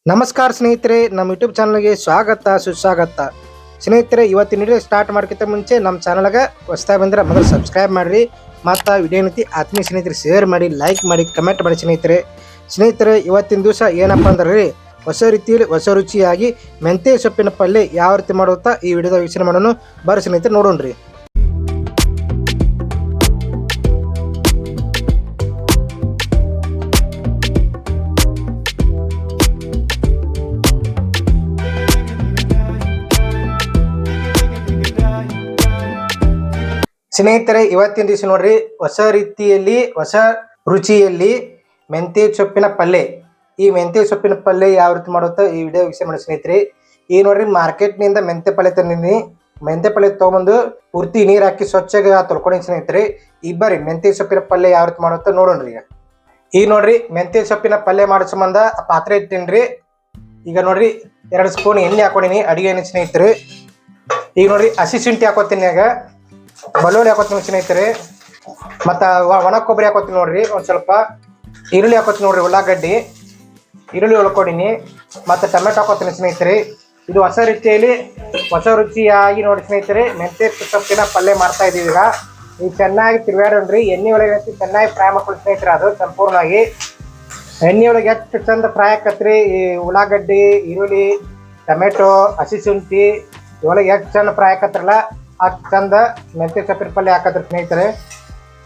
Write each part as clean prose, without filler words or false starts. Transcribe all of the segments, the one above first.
ನಮಸ್ಕಾರ ಸ್ನೇಹಿತರೆ, ನಮ್ಮ ಯೂಟ್ಯೂಬ್ ಚಾನಲ್ಗೆ ಸ್ವಾಗತ ಸುಸ್ವಾಗತ. ಸ್ನೇಹಿತರೆ, ಇವತ್ತಿನ ವಿಡಿಯೋ ಸ್ಟಾರ್ಟ್ ಮಾಡ್ಕಿಂತ ಮುಂಚೆ ನಮ್ಮ ಚಾನಲ್ಗೆ ಹೊಸದಾಗಿ ಬಂದರೆ ಮೊದಲು ಸಬ್ಸ್ಕ್ರೈಬ್ ಮಾಡಿರಿ. ಮತ್ತು ವಿಡಿಯೋ ನೀತಿ ಆತ್ಮೀಯ ಸ್ನೇಹಿತರೆ ಶೇರ್ ಮಾಡಿ, ಲೈಕ್ ಮಾಡಿ, ಕಮೆಂಟ್ ಮಾಡಿ. ಸ್ನೇಹಿತರೆ ಇವತ್ತಿನ ದಿವಸ ಏನಪ್ಪ ಅಂದ್ರೆ ಹೊಸ ರೀತಿಯಲ್ಲಿ ಹೊಸ ರುಚಿಯಾಗಿ ಮೆಂತ್ಯ ಸೊಪ್ಪಿನ ಪಲ್ಯ ಯಾವ ರೀತಿ ಮಾಡುತ್ತಾ ಈ ವಿಡಿಯೋದ ವೀಕ್ಷಣೆ ಮಾಡೋಣ. ಬರ್ರಿ ಸ್ನೇಹಿತರೆ ನೋಡೋಣ್ರಿ. ಸ್ನೇಹಿತರೆ, ಇವತ್ತಿನ ದಿವಸ ನೋಡ್ರಿ ಹೊಸ ರೀತಿಯಲ್ಲಿ ಹೊಸ ರುಚಿಯಲ್ಲಿ ಮೆಂತ್ಯ ಸೊಪ್ಪಿನ ಪಲ್ಯ. ಈ ಮೆಂತ್ಯ ಸೊಪ್ಪಿನ ಪಲ್ಯ ಯಾವ ರೀತಿ ಮಾಡುತ್ತಾ ಈ ವಿಡಿಯೋ ವೀಕ್ಷಣೆ ಮಾಡಿ. ಸ್ನೇಹಿತರೆ, ಈ ನೋಡ್ರಿ ಮಾರ್ಕೆಟ್ನಿಂದ ಮೆಂತ್ಯ ಪಲ್ಯ ತಂದಿನಿ. ಮೆಂತ್ಯ ಪಲ್ಯ ತೊಗೊಂಬಂದು ಪೂರ್ತಿ ನೀರು ಹಾಕಿ ಸ್ವಚ್ಛಗೆ ತೊಳ್ಕೊಂಡಿನಿ. ಸ್ನೇಹಿತರೆ, ಈ ಬರ್ರಿ ಮೆಂತ್ಯ ಸೊಪ್ಪಿನ ಪಲ್ಯ ಯಾವ ರೀತಿ ಮಾಡುತ್ತಾ ನೋಡೋಣ್ರಿ. ಈಗ ನೋಡ್ರಿ ಮೆಂತ್ಯ ಸೊಪ್ಪಿನ ಪಲ್ಯ ಮಾಡೋ ಸಂಬಂಧ ಪಾತ್ರೆ ಇಟ್ಟಿನ್ರಿ. ಈಗ ನೋಡ್ರಿ 2 ಸ್ಪೂನ್ ಎಣ್ಣೆ ಹಾಕೊಂಡಿನಿ, ಅಡಿಗೆ ಎಣ್ಣೆ. ಸ್ನೇಹಿತರೆ, ಈಗ ನೋಡ್ರಿ ಹಸಿ ಶುಂಠಿ ಹಾಕೋತೀನಿ. ಆಗ ಬೆಳ್ಳುಳ್ಳಿ ಹಾಕೋತೀನಿ ಸ್ನೇಹಿತರೆ. ಮತ್ತು ಒಣ ಕೊಬ್ಬರಿ ಹಾಕೋತೀನಿ ನೋಡ್ರಿ. ಒಂದು ಸ್ವಲ್ಪ ಈರುಳ್ಳಿ ಹಾಕೋತೀನಿ ನೋಡ್ರಿ. ಉಳ್ಳಾಗಡ್ಡಿ ಈರುಳ್ಳಿ ಉಳ್ಕೊಡಿನಿ. ಮತ್ತು ಟೊಮೆಟೊ ಹಾಕೋತೀನಿ ಸ್ನೇಹಿತರೆ. ಇದು ಹೊಸ ರೀತಿಯಲ್ಲಿ ಹೊಸ ರುಚಿಯಾಗಿ ನೋಡಿ ಸ್ನೇಹಿತರೆ ಮೆಂತ್ಯ ಸೊಪ್ಪಿನ ಪಲ್ಯ ಮಾಡ್ತಾ ಇದೀವಿ. ಈಗ ಚೆನ್ನಾಗಿ ತಿರುಗಾಡೋಣ್ರಿ. ಎಣ್ಣೆ ಒಳಗೆ ಚೆನ್ನಾಗಿ ಫ್ರೈ ಮಾಡ್ಕೊಳ್ಳಿ ಸ್ನೇಹಿತರೆ. ಅದು ಸಂಪೂರ್ಣವಾಗಿ ಎಣ್ಣೆ ಒಳಗೆ ಎಷ್ಟು ಚಂದ ಫ್ರೈ ಆಕತ್ರಿ. ಈ ಉಳ್ಳಾಗಡ್ಡಿ, ಈರುಳ್ಳಿ, ಟೊಮೆಟೊ, ಹಸಿ ಶುಂಠಿ ಇವೆಲ್ಲ ಎಷ್ಟು ಚಂದ ಫ್ರೈ ಆಕತ್ರಲ್ಲ ಅಷ್ಟು ಚಂದ ಮೆಂತ್ಯ ಸೊಪ್ಪಿನ ಪಲ್ಯ ಹಾಕತ್ರಿ ಸ್ನೇಹಿತರೆ.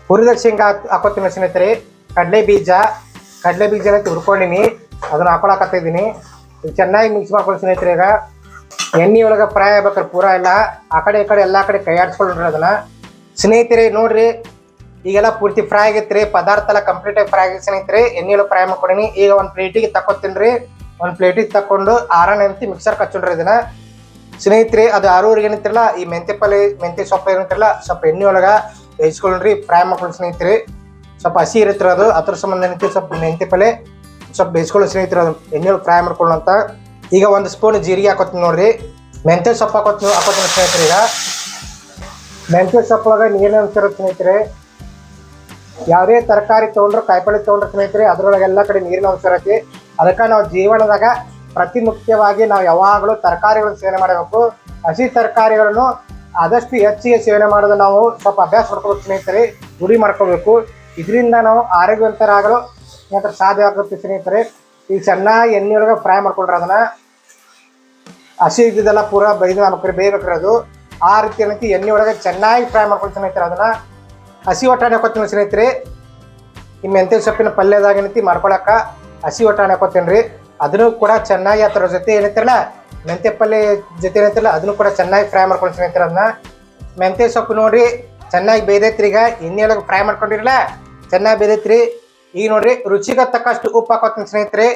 ಹುರಿದ ಶೇಂಗಾ ಹಾಕೋತೀನಿ ಸ್ನೇಹಿತರೆ. ಕಡಲೆ ಬೀಜ ಹುರ್ಕೊಂಡಿನಿ, ಅದನ್ನು ಹಾಕೊಳಕತ್ತಿದ್ದೀನಿ. ಈಗ ಚೆನ್ನಾಗಿ ಮಿಕ್ಸ್ ಮಾಡ್ಕೊಳ್ಳಿ ಸ್ನೇಹಿತರೆ. ಈಗ ಎಣ್ಣೆ ಒಳಗೆ ಫ್ರೈ ಆಗ್ಬೇಕಾರೆ ಪೂರ ಎಲ್ಲ ಆ ಕಡೆ ಈ ಕಡೆ ಎಲ್ಲ ಕಡೆ ಕೈ ಆಡಿಸ್ಕೊಂಡ್ರಿ ಅದನ್ನ. ಸ್ನೇಹಿತರೆ ನೋಡ್ರಿ, ಈಗೆಲ್ಲ ಪೂರ್ತಿ ಫ್ರೈ ಆಗೈತ್ರಿ. ಪದಾರ್ಥ ಎಲ್ಲ ಕಂಪ್ಲೀಟಾಗಿ ಫ್ರೈ ಆಗಿ ಸ್ನೇಹಿತರೆ. ಎಣ್ಣೆ ಒಳಗೆ ಫ್ರೈ ಮಾಡ್ಕೊಂಡಿನಿ. ಈಗ ಒಂದು ಪ್ಲೇಟಿಗೆ ತಕ್ಕೊತೀನಿ ರೀ. ಒಂದು ಪ್ಲೇಟಿಗೆ ತಕ್ಕೊಂಡು ಆರನೇ ಮಿಕ್ಸರ್ ಕಚ್ಚೊಂಡ್ರಿ ಇದನ್ನ. ಸ್ನೇಹಿತರೆ, ಅದು ಆರೂವರೆಗೆ ಏನಂತಿರಲ್ಲ ಈ ಮೆಂತ್ಯ ಸೊಪ್ಪು ಏನಂತಿರಲ್ಲ ಸ್ವಲ್ಪ ಎಣ್ಣೆ ಒಳಗೆ ಬೇಯಿಸ್ಕೊಂಡ್ರಿ, ಫ್ರೈ ಮಾಡ್ಕೊಂಡು ಸ್ನೇಹಿತರೆ. ಸ್ವಲ್ಪ ಹಸಿ ಇರುತ್ತೆ ಅದು, ಅದ್ರ ಸಂಬಂಧ ಏನಂತೀವಿ ಸ್ವಲ್ಪ ಮೆಂತ್ಯ ಪಲ್ಯ ಸ್ವಲ್ಪ ಬೇಯಿಸ್ಕೊಳ್ಳೋ ಸ್ನೇಹಿತರೆ. ಅದು ಎಣ್ಣೆ ಒಳಗೆ ಫ್ರೈ ಮಾಡ್ಕೊಳ್ಳೋಂತ. ಈಗ 1 ಸ್ಪೂನ್ ಜೀರಿಗೆ ಹಾಕೋತೀನಿ ನೋಡ್ರಿ. ಮೆಂತ್ಯ ಸೊಪ್ಪು ಹಾಕೋತೀನಿ ಸ್ನೇಹಿತರೆ. ಈಗ ಮೆಂತ್ಯ ಸೊಪ್ಪೊಳಗೆ ನೀರಿನ ಅಂಶ ಇರುತ್ತೆ ಸ್ನೇಹಿತರೆ. ಯಾವುದೇ ತರಕಾರಿ ತೊಗೊಂಡ್ರು ಕಾಯಿಪಲ್ಲೆ ತೊಗೊಂಡ್ರು ಸ್ನೇಹಿತರೆ ಅದರೊಳಗೆ ಎಲ್ಲ ಕಡೆ ನೀರಿನ ಅಂಶ ಇರುತ್ತೆ. ಅದಕ್ಕೆ ನಾವು ಜೀವನದಾಗ ಪ್ರತಿ ಮುಖ್ಯವಾಗಿ ನಾವು ಯಾವಾಗಲೂ ತರಕಾರಿಗಳನ್ನು ಸೇವನೆ ಮಾಡಬೇಕು. ಹಸಿ ತರಕಾರಿಗಳನ್ನು ಆದಷ್ಟು ಹೆಚ್ಚಿಗೆ ಸೇವನೆ ಮಾಡೋದು ನಾವು ಸ್ವಲ್ಪ ಅಭ್ಯಾಸ ಮಾಡ್ಕೋಬೇಕು ಸ್ನೇಹಿತರೆ. ರೂಢಿ ಮಾಡ್ಕೋಬೇಕು. ಇದರಿಂದ ನಾವು ಆರೋಗ್ಯವಂತರಾಗಲು ಸಾಧ್ಯ ಆಗುತ್ತೆ ಸ್ನೇಹಿತರೆ. ಈಗ ಚೆನ್ನಾಗಿ ಎಣ್ಣೆ ಒಳಗೆ ಫ್ರೈ ಮಾಡ್ಕೊಂಡ್ರೆ ಅದನ್ನು ಹಸಿ ಇದ್ದಿದ್ದೆಲ್ಲ ಪೂರ ಬೇಯ್ಬೇಕ್ರಿ ಅದು. ಆ ರೀತಿ ಏನೈತಿ ಎಣ್ಣೆ ಒಳಗೆ ಚೆನ್ನಾಗಿ ಫ್ರೈ ಮಾಡ್ಕೊಂಡು ಸ್ನೇಹಿತರೆ. ಅದನ್ನು ಹಸಿ ಒಟ್ಟಾಣೆ ಹಾಕೋತೀನಿ ಸ್ನೇಹಿತರೆ. ಈ ಮೆಂತ್ಯ ಸೊಪ್ಪಿನ ಪಲ್ಯದಾಗ ಏನೈತಿ ಮಾಡ್ಕೊಳಕ್ಕ ಹಸಿ ಒಟ್ಟಾಣೆ ಹಾಕೋತೀನಿ ರೀ. ಅದನ್ನು ಕೂಡ ಚೆನ್ನಾಗಿ ಅದರ ಜೊತೆ ಏನೈತಿರಲ್ಲ ಮೆಂತ್ಯ ಪಲ್ಯ ಜೊತೆ ಏನೈತಿರಲ್ಲ ಅದನ್ನು ಕೂಡ ಚೆನ್ನಾಗಿ ಫ್ರೈ ಮಾಡ್ಕೊಂಡು ಸ್ನೇಹಿತರೆ. ಅದನ್ನ ಮೆಂತ್ಯ ಸೊಪ್ಪು ನೋಡ್ರಿ ಚೆನ್ನಾಗಿ ಬೇಯ್ದೈತ್ರಿ. ಈಗ ಎಣ್ಣೆ ಒಳಗೆ ಫ್ರೈ ಮಾಡ್ಕೊಂಡಿರಲ್ಲ ಚೆನ್ನಾಗಿ ಬೇಯ್ದೈತ್ರಿ. ಈಗ ನೋಡ್ರಿ ರುಚಿಗೆ ತಕ್ಕಷ್ಟು ಉಪ್ಪು ಹಾಕೋತೀನಿ ಸ್ನೇಹಿತರೆ.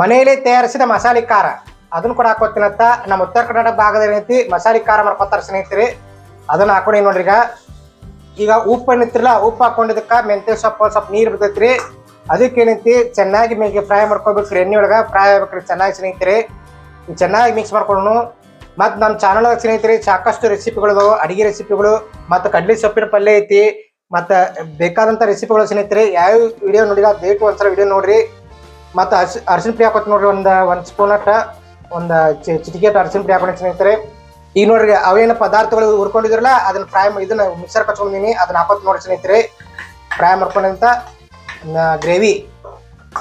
ಮನೆಯಲ್ಲೇ ತಯಾರಿಸಿದ ಮಸಾಲೆ ಖಾರ ಅದನ್ನು ಕೂಡ ಹಾಕೋತೀನಿ ಅಂತ. ನಮ್ಮ ಉತ್ತರ ಕರ್ನಾಟಕ ಭಾಗದ ಏನೈತಿ ಮಸಾಲೆ ಖಾರ ಮಾಡ್ಕೊತಾರೆ ಸ್ನೇಹಿತರೆ. ಅದನ್ನು ಹಾಕೊಂಡು ನೋಡ್ರಿ. ಈಗ ಉಪ್ಪು ಏನೈತಿರಲ್ಲ ಉಪ್ಪು ಹಾಕೊಂಡಿದ್ದಕ್ಕೆ ಮೆಂತ್ಯ ಸೊಪ್ಪು ಸ್ವಲ್ಪ ನೀರು ಬಿದ್ದೈತ್ರಿ. ಅದಕ್ಕೆ ಏನೈತಿ ಚೆನ್ನಾಗಿ ಮೇಗೆ ಫ್ರೈ ಮಾಡ್ಕೋಬೇಕ್ರಿ. ಎಣ್ಣೆ ಒಳಗೆ ಫ್ರೈ ಆಗ್ಬೇಕ್ರಿ ಚೆನ್ನಾಗಿ ಸ್ನೇಹಿತರೆ. ಚೆನ್ನಾಗಿ ಮಿಕ್ಸ್ ಮಾಡ್ಕೊಂಡು ಮತ್ತು ನಮ್ಮ ಚಾನಲ್ ಸ್ನೇಹಿತರೆ ಸಾಕಷ್ಟು ರೆಸಿಪಿಗಳು, ಅಡುಗೆ ರೆಸಿಪಿಗಳು ಮತ್ತು ಕಡ್ಲಿ ಸೊಪ್ಪಿನ ಪಲ್ಯ ಐತಿ. ಮತ್ತು ಬೇಕಾದಂಥ ರೆಸಿಪಿಗಳು ಸ್ನೇಹಿತರೆ. ಯಾವ ವಿಡಿಯೋ ನೋಡಿಲ್ಲ ದಯವಿಟ್ಟು ಒಂದ್ಸಲ ವಿಡಿಯೋ ನೋಡ್ರಿ. ಮತ್ತು ಅರಿಶಿನ ಪುಡಿ ಹಾಕೋತಿ ನೋಡ್ರಿ. ಒಂದು ಸ್ಪೂನ್ ಅಟ್ಟ ಒಂದು ಚಿಟಿಕೆ ಅರಿಶಿನ ಪುಡಿ ಹಾಕೊಂಡು ಸ್ನೇಹಿತರೆ. ಈಗ ನೋಡ್ರಿ ಅವೇನು ಪದಾರ್ಥಗಳು ಹುರ್ಕೊಂಡಿದ್ರಲ್ಲ ಅದನ್ನ ಇದನ್ನ ಮಿಕ್ಸರ್ ಕಚ್ಕೊಂಡಿನಿ, ಅದನ್ನ ಹಾಕೋತಿ ನೋಡ್ರಿ ಸ್ನೇಹಿತರೆ. ಫ್ರೈ ಮಾಡ್ಕೊಂಡಂತ ಗ್ರೇವಿ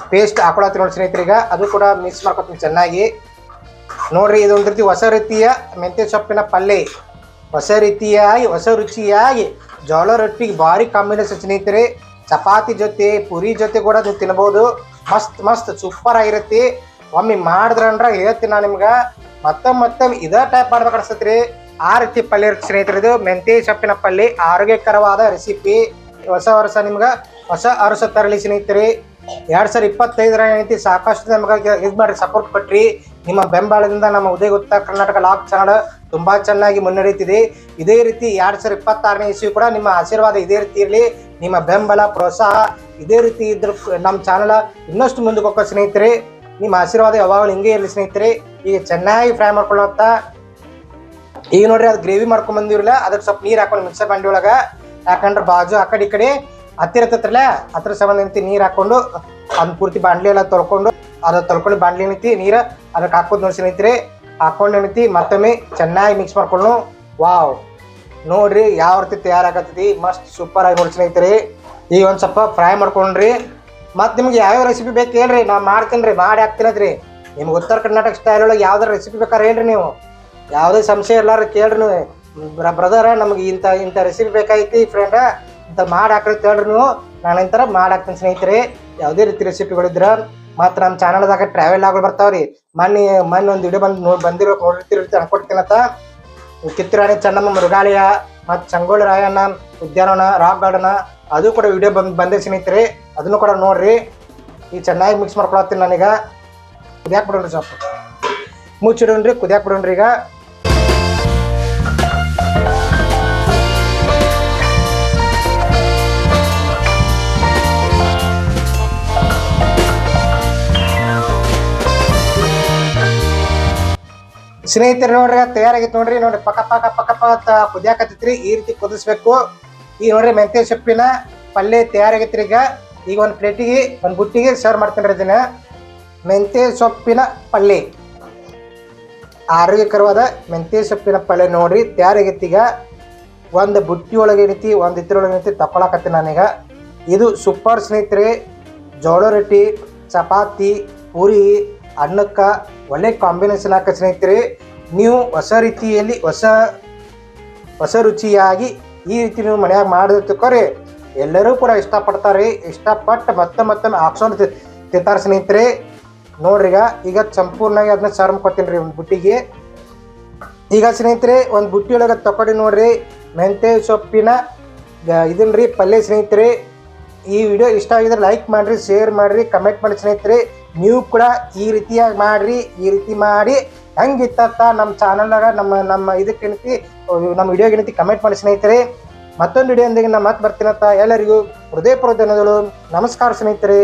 ಪೇಸ್ಟ್ ಹಾಕೊಳತ್ತೀನಿ ನೋಡಿ ಸ್ನೇಹಿತರೆ. ಈಗ ಅದು ಕೂಡ ಮಿಕ್ಸ್ ಮಾಡ್ಕೊತೀನಿ ಚೆನ್ನಾಗಿ ನೋಡ್ರಿ. ಇದೊಂದು ರೀತಿ ಹೊಸ ರೀತಿಯ ಮೆಂತ್ಯ ಸೊಪ್ಪಿನ ಪಲ್ಯ, ಹೊಸ ರೀತಿಯಾಗಿ ಹೊಸ ರುಚಿಯಾಗಿ ಜೋಳ ರೊಟ್ಟಿಗೆ ಭಾರಿ ಕಾಂಬಿನೇಷನ್ ಸ್ನೇಹಿತರೆ. ಚಪಾತಿ ಜೊತೆ ಪುರಿ ಜೊತೆ ಕೂಡ ನೀವು ತಿನ್ಬೋದು. ಮಸ್ತ್ ಸೂಪರ್ ಆಗಿರುತ್ತೆ. ಒಮ್ಮೆ ಮಾಡಿದ್ರಂದ್ರೆ ಹೇಳ್ತೀನಿ ನಾನು ನಿಮ್ಗೆ ಮತ್ತೆ ಇದೇ ಟೈಪ್ ಮಾಡ್ಬೇಕು ಅನ್ಸತ್ರಿ. ಆ ರೀತಿ ಪಲ್ಯ ಇರುತ್ತೆ ಸ್ನೇಹಿತರೆ. ಇದು ಮೆಂತ್ಯ ಸೊಪ್ಪಿನ ಪಲ್ಯ ಆರೋಗ್ಯಕರವಾದ ರೆಸಿಪಿ. ಹೊಸ ವರ್ಷ ನಿಮ್ಗೆ ಹೊಸ ಅರಸ ತರಲಿ ಸ್ನೇಹಿತರೆ. 2025 ಏನೈತಿ ಸಾಕಷ್ಟು ನಮ್ಗೆ ಇದು ಮಾಡಿ ಸಪೋರ್ಟ್ ಕೊಟ್ರಿ. ನಿಮ್ಮ ಬೆಂಬಲದಿಂದ ನಮ್ಮ ಉದಯ ಕರ್ನಾಟಕ ಲಾಗ್ ಚಾನಲ್ ತುಂಬ ಚೆನ್ನಾಗಿ ಮುನ್ನಡೆಯುತ್ತಿದೆ. ಇದೇ ರೀತಿ 2026ನೇ ಇಸ್ವಿ ಕೂಡ ನಿಮ್ಮ ಆಶೀರ್ವಾದ ಇದೇ ರೀತಿ ಇರಲಿ. ನಿಮ್ಮ ಬೆಂಬಲ ಪ್ರೋತ್ಸಾಹ ಇದೇ ರೀತಿ ಇದ್ರ ನಮ್ಮ ಚಾನಲ್ ಇನ್ನಷ್ಟು ಮುಂದಕ್ಕೆ ಹೋಗೋ ಸ್ನೇಹಿತರೆ. ನಿಮ್ಮ ಆಶೀರ್ವಾದ ಯಾವಾಗಲೂ ಹಿಂಗೆ ಇರಲಿ ಸ್ನೇಹಿತರೆ. ಈಗ ಚೆನ್ನಾಗಿ ಫ್ರೈ ಮಾಡ್ಕೊಳ್ಳೋಂಥ ಈಗ ನೋಡ್ರಿ ಅದು ಗ್ರೇವಿ ಮಾಡ್ಕೊಂಡು ಬಂದಿರಲ್ಲ ಅದಕ್ಕೆ ಸ್ವಲ್ಪ ನೀರು ಹಾಕೊಂಡು ಮಿಕ್ಸರ್ ಬಂಡಿ ಒಳಗೆ ಯಾಕಂದ್ರೆ ಬಾಜು ಆ ಕಡೆ ಈ ಕಡೆ ಹತ್ತಿರ ಹತ್ತಿರಲ್ಲ ಹತ್ರ ಸಂಬಂಧ ನೀರು ಹಾಕೊಂಡು ಅದನ್ನ ಪೂರ್ತಿ ಬಾಂಡ್ಲಿ ಎಲ್ಲ ತೊಳ್ಕೊಂಡು ಅದು ತೊಳ್ಕೊಂಡು ಬಾಂಡ್ಲಿ ಏನೈತಿ ನೀರು ಅದಕ್ಕೆ ಹಾಕೋದು ನೋಡಿ ಸ್ನೇಹಿತರೆ. ಹಾಕೊಂಡು ಏನೈತಿ ಮತ್ತೊಮ್ಮೆ ಚೆನ್ನಾಗಿ ಮಿಕ್ಸ್ ಮಾಡ್ಕೊಂಡು ವಾವ್ ನೋಡ್ರಿ ಯಾವ ರೀತಿ ತಯಾರಾಗತ್ತೈತಿ ಮಸ್ತ್ ಸೂಪರ್ ಆಗಿ ನೋಡಿ ಸ್ನೇಹಿತರೆ. ಈಗ ಒಂದು ಸ್ವಲ್ಪ ಫ್ರೈ ಮಾಡ್ಕೊಂಡ್ರಿ. ಮತ್ತು ನಿಮ್ಗೆ ಯಾವ್ಯಾವ ರೆಸಿಪಿ ಬೇಕು ಹೇಳ್ರಿ, ನಾ ಮಾಡ್ತೀನಿ ರೀ, ಮಾಡಿ ಹಾಕ್ತೀನದ್ರಿ. ನಿಮ್ಗೆ ಉತ್ತರ ಕರ್ನಾಟಕ ಸ್ಟೈಲ್ ಒಳಗೆ ಯಾವ್ದಾರು ರೆಸಿಪಿ ಬೇಕಾದ್ರೆ ಹೇಳ್ರಿ, ನೀವು ಯಾವುದೇ ಸಂಶಯ ಇಲ್ಲಾರ ಕೇಳ್ರಿ ನೀವು. ಬ್ರದರ ನಮ್ಗೆ ಇಂಥ ರೆಸಿಪಿ ಬೇಕಾಯ್ತಿ ಫ್ರೆಂಡ ಇಂಥ ಮಾಡಿ ಹಾಕ್ರಿ ಹೇಳ್ರಿ ನೀವು, ನಾನು ಇಂಥರ ಮಾಡಿ ಹಾಕ್ತೀನಿ ಸ್ನೇಹಿತರೆ. ಯಾವುದೇ ರೀತಿ ರೆಸಿಪಿಗಳಿದ್ರ ಮತ್ತು ನಮ್ಮ ಚಾನಲ್ದಾಗ ಟ್ರಾವೆಲ್ ಆಗೋದು ಬರ್ತಾವ್ರಿ. ಮೊನ್ನೆ ಒಂದು ವಿಡಿಯೋ ಬಂದಿರೋ ನೋಡಿರ್ತೀರಿ ಅನ್ಕೊಡ್ತೀನತ್ತ. ಕಿತ್ತೂರು ರಾಣಿ ಚೆನ್ನಮ್ಮ ಮೃಗಾಲಯ ಮತ್ತು ಸಂಗೊಳ್ಳಿ ರಾಯಣ್ಣ ಉದ್ಯಾನವನ ರಾಕ್ ಗಾರ್ಡನ್ ಅದು ಕೂಡ ವಿಡಿಯೋ ಬಂದಿದೆ ಸ್ನೇಹಿತರೆ, ಅದನ್ನು ಕೂಡ ನೋಡ್ರಿ. ಈಗ ಚೆನ್ನಾಗಿ ಮಿಕ್ಸ್ ಮಾಡ್ಕೊಳತ್ತೀನಿ ನಾನೀಗ. ಕುದಿಯಾಕ್ ಬಿಡೋಣ್ರಿ, ಸ್ವಲ್ಪ ಮುಚ್ಚಿಡೋಣ್ರಿ, ಕುದಿಯಾಕ್ ಬಿಡೋಣ್ರಿ. ಈಗ ಸ್ನೇಹಿತರೆ ನೋಡ್ರಿ ತಯಾರಾಗಿತ್ತು ನೋಡ್ರಿ. ನೋಡ್ರಿ ಪಕ್ಕ ಪಕ್ಕ ಪಕ್ಕ ಪಕ್ಕ ಕುದಿಯಾಕತ್ತೈತ್ರಿ. ಈ ರೀತಿ ಕುದಿಸ್ಬೇಕು. ಈಗ ನೋಡ್ರಿ ಮೆಂತ್ಯ ಸೊಪ್ಪಿನ ಪಲ್ಯ ತಯಾರಾಗೈತ್ರಿ. ಈಗ ಒಂದು ಪ್ಲೇಟಿಗೆ ಒಂದು ಬುಟ್ಟಿಗೆ ಸರ್ವ್ ಮಾಡ್ತೀನಿ ರೀ. ಇದನ್ನ ಮೆಂತ್ಯ ಸೊಪ್ಪಿನ ಪಲ್ಯ, ಆರೋಗ್ಯಕರವಾದ ಮೆಂತ್ಯ ಸೊಪ್ಪಿನ ಪಲ್ಯ ನೋಡ್ರಿ ತಯಾರಾಗೈತಿ. ಈಗ ಒಂದು ಬುಟ್ಟಿ ಒಳಗೆ ಏನೈತಿ, ಒಂದು ಇದ್ರೊಳಗೆ ಏನೈತಿ ತಗೊಳಕತ್ತೀನಿ ನಾನೀಗ. ಇದು ಸೂಪರ್ ಸ್ನೇಹಿತರೆ. ಜೋಳ ರೊಟ್ಟಿ, ಚಪಾತಿ, ಪೂರಿ, ಅನ್ನಕ್ಕೆ ಒಳ್ಳೆ ಕಾಂಬಿನೇಷನ್ ಹಾಕ ಸ್ನೇಹಿತರೆ. ನೀವು ಹೊಸ ರೀತಿಯಲ್ಲಿ ಹೊಸ ರುಚಿಯಾಗಿ ಈ ರೀತಿ ನೀವು ಮನ್ಯಾಗ ಮಾಡಿದ್ರೆ ತಿಳ್ಕೊರಿ, ಎಲ್ಲರೂ ಕೂಡ ಇಷ್ಟಪಡ್ತಾರೆ. ಇಷ್ಟಪಟ್ಟು ಮತ್ತೊಮ್ಮೆ ಹಾಕ್ಸ್ಕೊಂಡು ತಿಂತಾರೆ ಸ್ನೇಹಿತರೆ. ನೋಡ್ರಿ ಈಗ ಸಂಪೂರ್ಣವಾಗಿ ಅದನ್ನ ಸರ್ವ್ ಮಾಡ್ಕೊತೀನಿ ರೀ ಒಂದು ಬುಟ್ಟಿಗೆ. ಈಗ ಸ್ನೇಹಿತರೆ ಒಂದು ಬುಟ್ಟಿ ಒಳಗೆ ತಗೊಂಡು ನೋಡ್ರಿ ಮೆಂತ್ಯ ಸೊಪ್ಪಿನ ಇದನ್ನ ರೀ ಪಲ್ಯ ಸ್ನೇಹಿತರೆ. ಈ ವಿಡಿಯೋ ಇಷ್ಟ ಆಗಿದ್ರೆ ಲೈಕ್ ಮಾಡಿರಿ, ಶೇರ್ ಮಾಡಿರಿ, ಕಮೆಂಟ್ ಮಾಡಿ ಸ್ನೇಹಿತರೆ. ನೀವು ಕೂಡ ಈ ರೀತಿಯಾಗಿ ಮಾಡಿರಿ. ಈ ರೀತಿ ಮಾಡಿ ಹೆಂಗಿತ್ತ ನಮ್ಮ ಚಾನಲ್ನಾಗ ನಮ್ಮ ಇದಕ್ಕೇನೈತಿ ನಮ್ಮ ವಿಡಿಯೋಗೇನೈತಿ ಕಮೆಂಟ್ ಮಾಡಿ ಸ್ನೇಹಿತರೆ. ಮತ್ತೊಂದು ವಿಡಿಯೋ ಅಂದಾಗ ನಾ ಮತ್ತೆ ಬರ್ತೀನಂತ ಎಲ್ಲರಿಗೂ ಹೃದಯಪೂರ್ವಕ ಧನ್ಯವಾದಗಳು. ನಮಸ್ಕಾರ ಸ್ನೇಹಿತರೆ.